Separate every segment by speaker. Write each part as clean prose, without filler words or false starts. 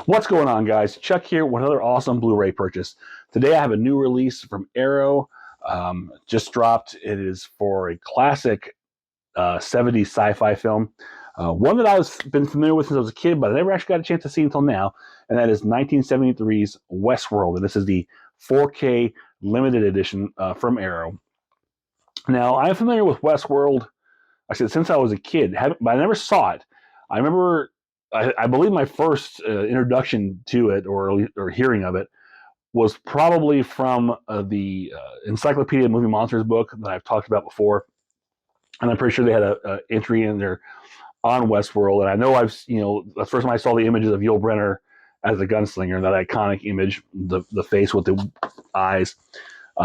Speaker 1: What's going on, guys? Chuck here with another awesome Blu-ray purchase. Today I have a new release from Arrow. Just dropped. It is for a classic 70s sci-fi film. One that I've been familiar with since I was a kid, but I never actually got a chance to see until now, and that is 1973's Westworld. And this is the 4K limited edition from Arrow. Now, I'm familiar with Westworld, I said, since I was a kid, but I never saw it. I remember, I believe my first introduction to it or hearing of it was probably from the Encyclopedia of Movie Monsters book that I've talked about before. And I'm pretty sure they had a entry in there on Westworld. And I know the first time I saw the images of Yul Brynner as a gunslinger, that iconic image, the face with the eyes.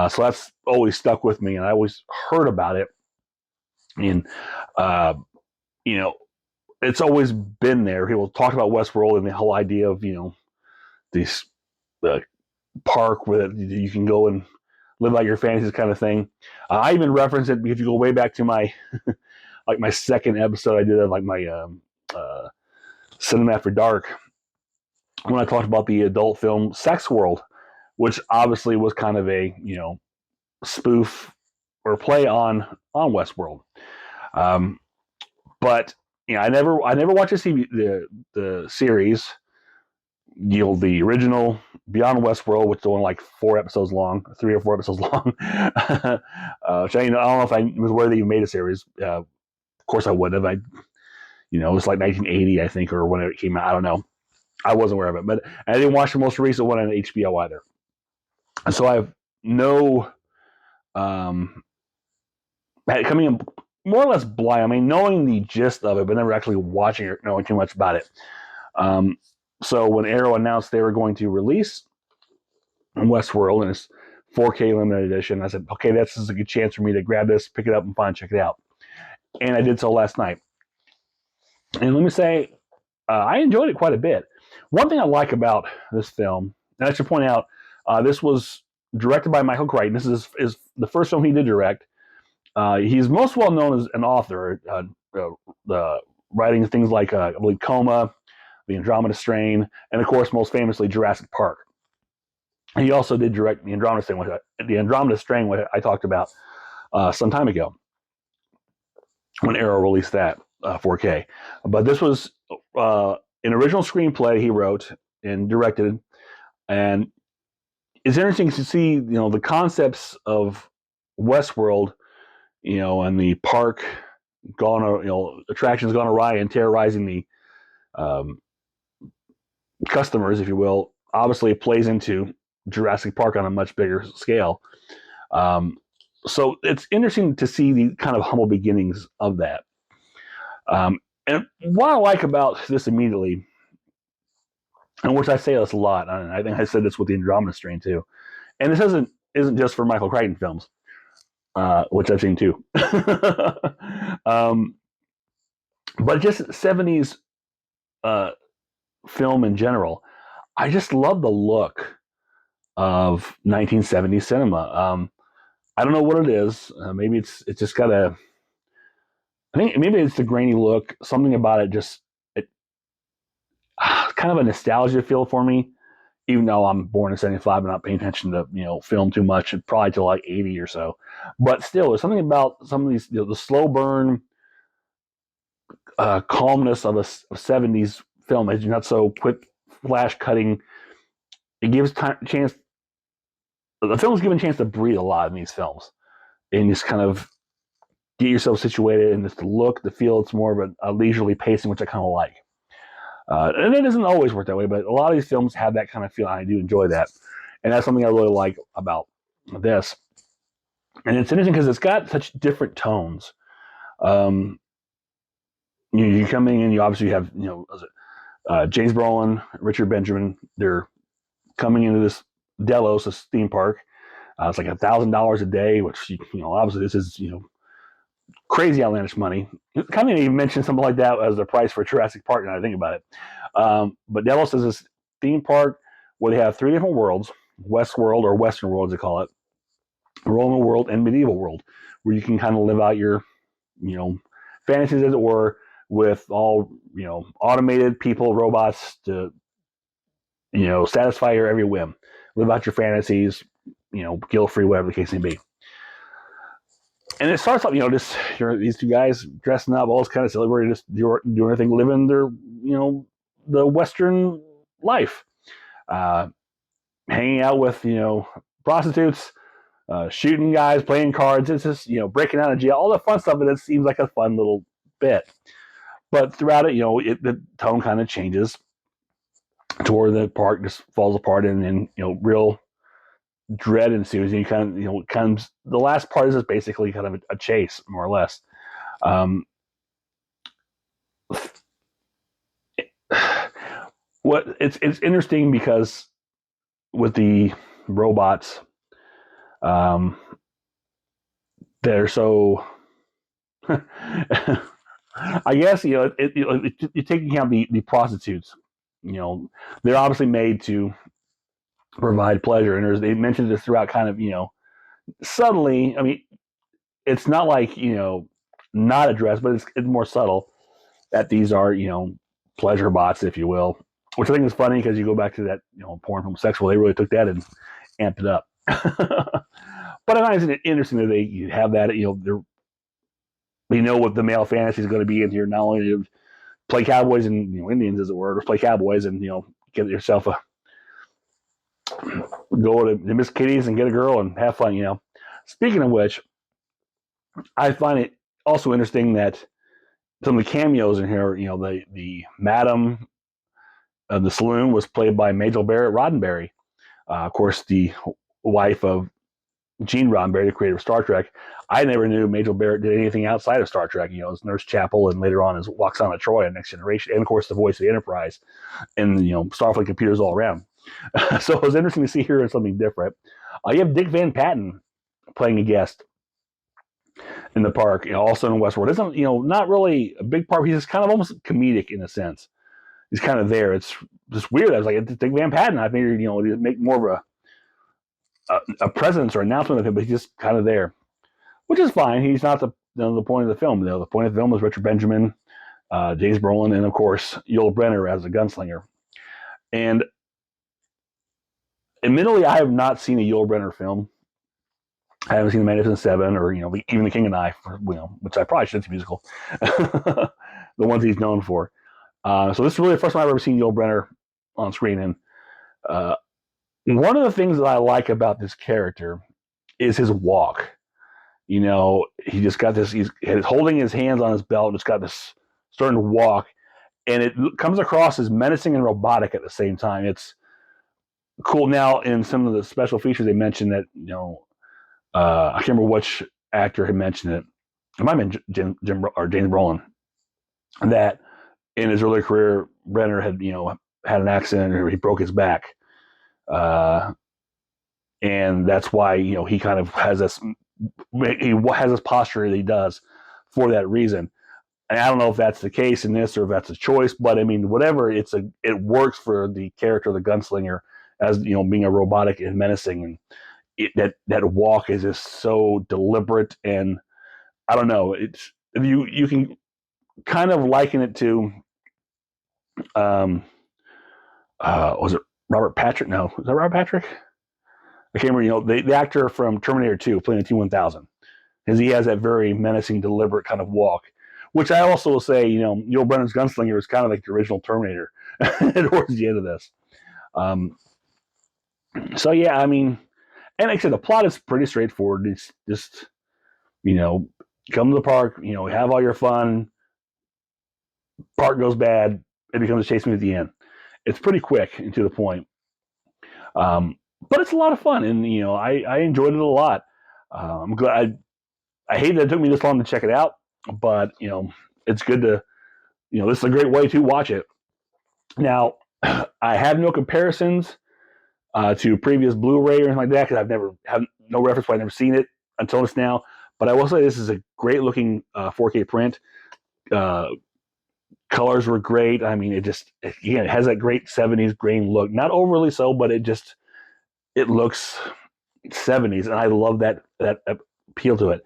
Speaker 1: So that's always stuck with me, and I always heard about it. And you know, it's always been there. People talk about Westworld and the whole idea of this park where you can go and live out your fantasies, kind of thing. I even reference it if you go way back to my like my second episode I did of like my Cinema After Dark, when I talked about the adult film Sex World, which obviously was kind of a spoof or play on Westworld. But I never watched the series. The original Beyond Westworld, which is only like 4 episodes long, 3 or 4 episodes long. Which I don't know if I was aware that you made a series. Of course, I would have. It was like 1980, I think, or when it came out. I don't know. I wasn't aware of it, but I didn't watch the most recent one on HBO either. And so I have no coming in more or less blind. I mean, knowing the gist of it, but never actually watching or knowing too much about it. So when Arrow announced they were going to release Westworld in its 4K limited edition, I said, okay, this is a good chance for me to grab this, pick it up, and check it out. And I did so last night. And let me say, I enjoyed it quite a bit. One thing I like about this film, and I should point out, this was directed by Michael Crichton. This is the first film he did direct. He's most well known as an author, writing things like, I believe, Coma, The Andromeda Strain, and of course, most famously, Jurassic Park. He also did direct The Andromeda Strain, which I talked about some time ago when Arrow released that 4K. But this was an original screenplay he wrote and directed, and it's interesting to see the concepts of Westworld, and the park attractions gone awry and terrorizing the customers, if you will. Obviously, it plays into Jurassic Park on a much bigger scale. So it's interesting to see the kind of humble beginnings of that. And what I like about this immediately, and which I say this a lot, and I think I said this with the Andromeda Strain too, and this isn't just for Michael Crichton films, which I've seen too. But just 70s film in general, I just love the look of 1970s cinema. I don't know what it is. Maybe it's just got I think maybe it's the grainy look. Something about it kind of a nostalgia feel for me. Even though I'm born in '75 and not paying attention to film too much, probably till like '80 or so. But still, there's something about some of these the slow burn calmness of a '70s film. It's not so quick flash cutting. It gives chance. The film's given a chance to breathe a lot in these films, and just kind of get yourself situated, and just the look, the feel. It's more of a leisurely pacing, which I kind of like. And it doesn't always work that way, but a lot of these films have that kind of feel, and I do enjoy that. And that's something I really like about this. And it's interesting because it's got such different tones. You come in and you obviously have, James Brolin, Richard Benjamin. They're coming into this Delos, this theme park. It's like $1,000 a day, which, obviously this is, crazy outlandish money. Kind of even mentioned something like that as the price for Jurassic Park, now I think about it. But Delos is this theme park where they have 3 different worlds: Westworld, or Western World as they call it, Roman World, and Medieval World, where you can kind of live out your, fantasies, as it were, with all, automated people, robots to satisfy your every whim, live out your fantasies, guilt free, whatever the case may be. And it starts off, these two guys dressing up, all this kind of celebrating, just doing everything, living their, the Western life, hanging out with, prostitutes, shooting guys, playing cards. It's just, breaking out of jail, all the fun stuff. And it seems like a fun little bit. But throughout it, the tone kind of changes to where the park just falls apart, and then, real dread ensues. And you kind of, the last part is just basically kind of a chase, more or less. It's interesting because with the robots, they're so. I guess you take into account the prostitutes. They're obviously made to provide pleasure, and they mentioned this throughout, kind of subtly. I mean, it's not like not addressed, but it's more subtle that these are pleasure bots, if you will. Which I think is funny because you go back to that porn from Sexual, they really took that and amped it up. But I find it interesting that they have that. We know what the male fantasy is going to be in here. Not only to play cowboys and Indians, as it were, or play cowboys and get yourself go to Miss Kitty's and get a girl and have fun. Speaking of which, I find it also interesting that some of the cameos in here, the Madam of the Saloon was played by Majel Barrett Roddenberry, of course, the wife of Gene Roddenberry, the creator of Star Trek. I never knew Majel Barrett did anything outside of Star Trek. As Nurse Chapel, and later on as Walks on a Troy on Next Generation, and of course the voice of the Enterprise, and Starfleet computers all around. So it was interesting to see her in something different. You have Dick Van Patten playing a guest in the park, also in Westworld. Isn't not really a big part. He's just kind of almost comedic in a sense. He's kind of there. It's just weird. I was like, Dick Van Patten. I figured he'd make more of a presence or announcement of him, but he's just kind of there, which is fine. He's not the point of the film. The point of the film is Richard Benjamin, James Brolin, and of course Yul Brynner as a gunslinger. And admittedly, I have not seen a Yul Brynner film. I haven't seen The Magnificent Seven, or even The King and I, which I probably should. It's a musical. The ones he's known for. So this is really the first time I've ever seen Yul Brynner on screen, and one of the things that I like about this character is his walk. He just got this. He's holding his hands on his belt, and just got this starting to walk, and it comes across as menacing and robotic at the same time. It's cool. Now, in some of the special features, they mentioned that I can't remember which actor had mentioned it. It might have been James Brolin, that in his early career, Brenner had had an accident, or he broke his back, and that's why he kind of has this. He has this posture that he does for that reason. And I don't know if that's the case in this, or if that's a choice, but I mean, whatever, it works for the character of the gunslinger, as being a robotic and menacing, and that walk is just so deliberate, and I don't know. It's you can kind of liken it to, was it Robert Patrick? No, was that Robert Patrick? I can't remember. The actor from Terminator 2 playing the T-1000, because he has that very menacing, deliberate kind of walk. Which I also will say, Yul Brynner's gunslinger is kind of like the original Terminator towards the end of this. So yeah, I mean, and like I said, the plot is pretty straightforward. It's just, come to the park, have all your fun. Park goes bad, it becomes a chase movie at the end. It's pretty quick and to the point. But it's a lot of fun, and I enjoyed it a lot. I'm glad. I hate that it took me this long to check it out, but it's good to, this is a great way to watch it. Now, I have no comparisons to previous Blu-ray or anything like that, because I've never had no reference point. I've never seen it until this now. But I will say this is a great looking 4K print. Colors were great. I mean, it has that great 70s grain look. Not overly so, but it looks 70s, and I love that appeal to it.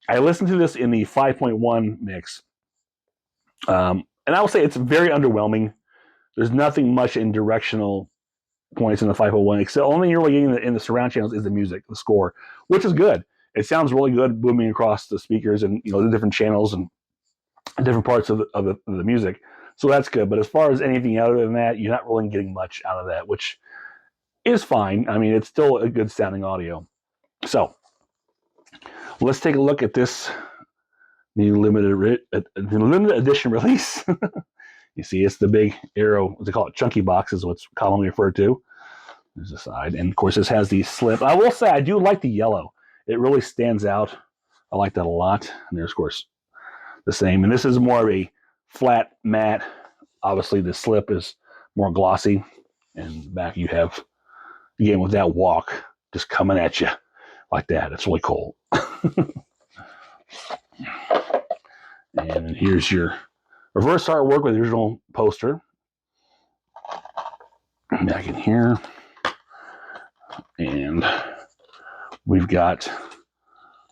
Speaker 1: I listened to this in the 5.1 mix, and I will say it's very underwhelming There's nothing much in directional points in the 501, except only you're really getting in the surround channels is the music, the score, which is good. It sounds really good booming across the speakers and the different channels and different parts of the music. So that's good. But as far as anything other than that, you're not really getting much out of that, which is fine. I mean, it's still a good sounding audio. So let's take a look at this new limited edition release. You see, it's the big Arrow, what they call it, chunky box is what's commonly referred to. There's the side. And of course, this has the slip. I will say, I do like the yellow. It really stands out. I like that a lot. And there's, of course, the same. And this is more of a flat matte. Obviously, the slip is more glossy. And back you have, again, with that walk just coming at you like that. It's really cool. And here's your reverse artwork with the original poster. Back in here. And we've got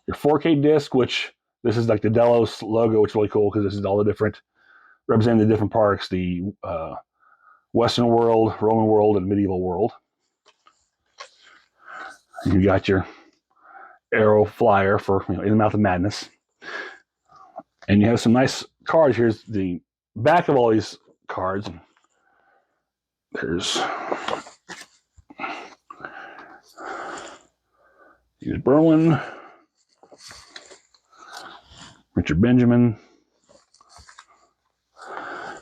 Speaker 1: your 4K disc, which this is like the Delos logo, which is really cool because this is all the different, representing the different parks, the Western world, Roman world, and medieval world. You got your Arrow flyer for In the Mouth of Madness. And you have some nice cards. Here's the back of all these cards. There's Berlin, Richard Benjamin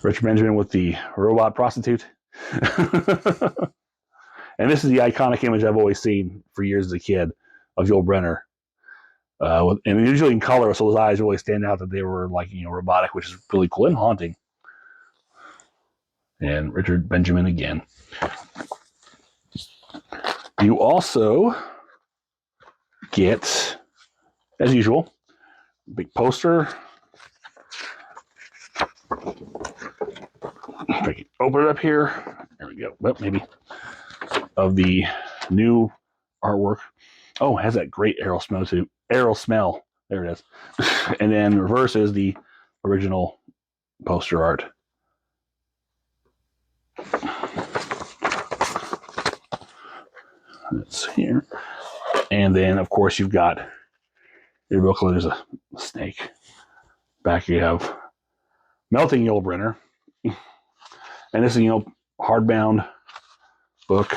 Speaker 1: with the robot prostitute. And this is the iconic image I've always seen for years as a kid of Yul Brynner. And usually in color, so his eyes really stand out that they were like, robotic, which is really cool and haunting. And Richard Benjamin again. You also get, as usual, big poster. If I can open it up here. There we go. Well, maybe. Of the new artwork. Oh, it has that great Arrow smell too. Arrow smell. There it is. And then reverse is the original poster art. That's here. And then, of course, you've got your book. There's a snake. Back you have Melting Yul Brynner. And this is, hardbound book.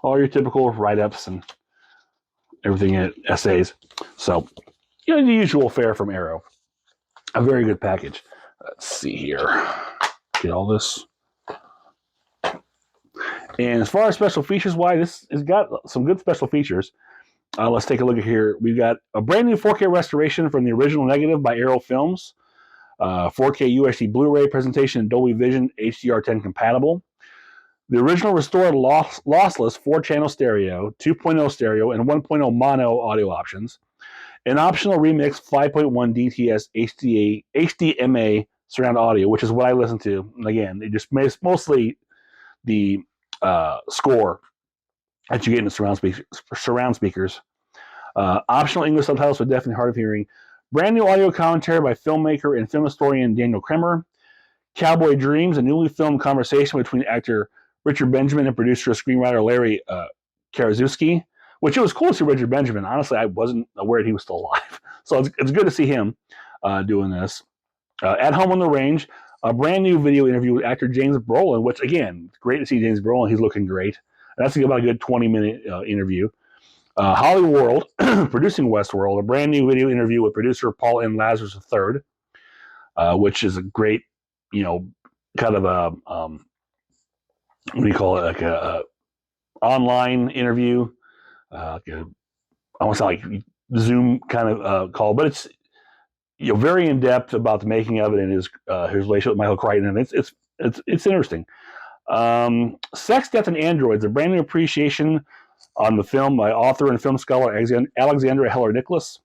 Speaker 1: All your typical write-ups and everything, essays. So, the usual fare from Arrow. A very good package. Let's see here. Get all this. And as far as special features, this has got some good special features. Let's take a look at here. We've got a brand new 4K restoration from the original negative by Arrow Films. 4K UHD Blu-ray presentation in Dolby Vision HDR10 compatible. The original restored lossless 4-channel stereo, 2.0 stereo, and 1.0 mono audio options. An optional remix 5.1 DTS HDMA surround audio, which is what I listen to. And again, it just makes mostly the score that you get in the surround speakers. Optional English subtitles for deaf and hard of hearing. Brand new audio commentary by filmmaker and film historian Daniel Kremer. Cowboy Dreams, a newly filmed conversation between actor Richard Benjamin and producer screenwriter Larry Karaszewski, which it was cool to see Richard Benjamin. Honestly, I wasn't aware he was still alive. So it's good to see him doing this. At Home on the Range, a brand new video interview with actor James Brolin, which, again, great to see James Brolin. He's looking great. That's about a good 20-minute interview. Hollywood World, producing Westworld, a brand new video interview with producer Paul N. Lazarus III, which is a great, kind of a, what do you call it, like a online interview. I want to say like Zoom kind of call, but it's very in depth about the making of it and his relationship with Michael Crichton, and it's interesting. Sex, Death, and Androids, a brand new appreciation on the film by author and film scholar Alexandra Heller-Nicholas.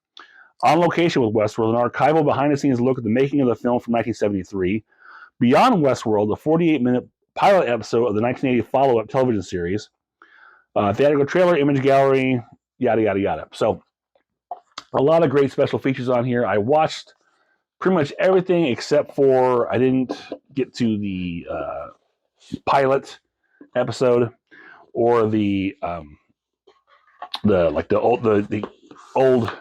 Speaker 1: On location with Westworld, an archival behind-the-scenes look at the making of the film from 1973. Beyond Westworld, a 48-minute pilot episode of the 1980 follow-up television series. Theatrical trailer, image gallery, yada, yada, yada. So, a lot of great special features on here. I watched pretty much everything except for I didn't get to the pilot episode or the old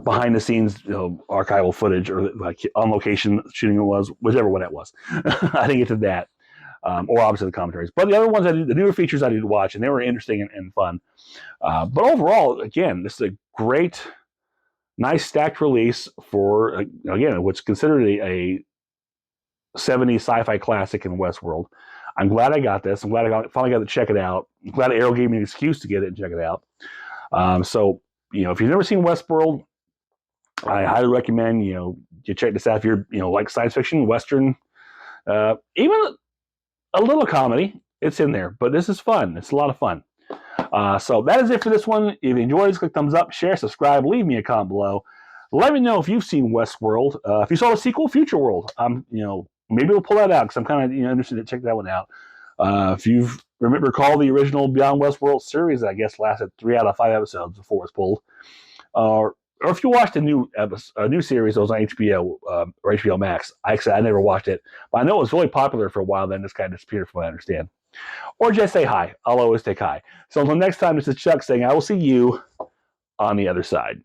Speaker 1: behind the scenes archival footage or like on location shooting it was, whichever one it was. I didn't get to that. Or obviously the commentaries. But the other ones, the newer features I did watch, and they were interesting and fun. But overall, again, this is a great, nice stacked release for, again, what's considered a 70s sci-fi classic in Westworld. I'm glad I got this. I'm glad I finally got to check it out. I'm glad Arrow gave me an excuse to get it and check it out. So, if you've never seen Westworld, I highly recommend, you check this out if you're, like science fiction, Western, even a little comedy. It's in there, but this is fun. It's a lot of fun. So that is it for this one. If you enjoyed this, click thumbs up, share, subscribe, leave me a comment below. Let me know if you've seen Westworld. If you saw the sequel, Future World, maybe we'll pull that out because I'm kind of interested to check that one out. If you recall the original Beyond Westworld series, I guess lasted 3 out of 5 episodes before it was pulled. Or if you watched a new series that was on HBO or HBO Max. I never watched it, but I know it was really popular for a while. Then just kind of disappeared, from what I understand. Or just say hi. I'll always take hi. So until next time, this is Chuck saying I will see you on the other side.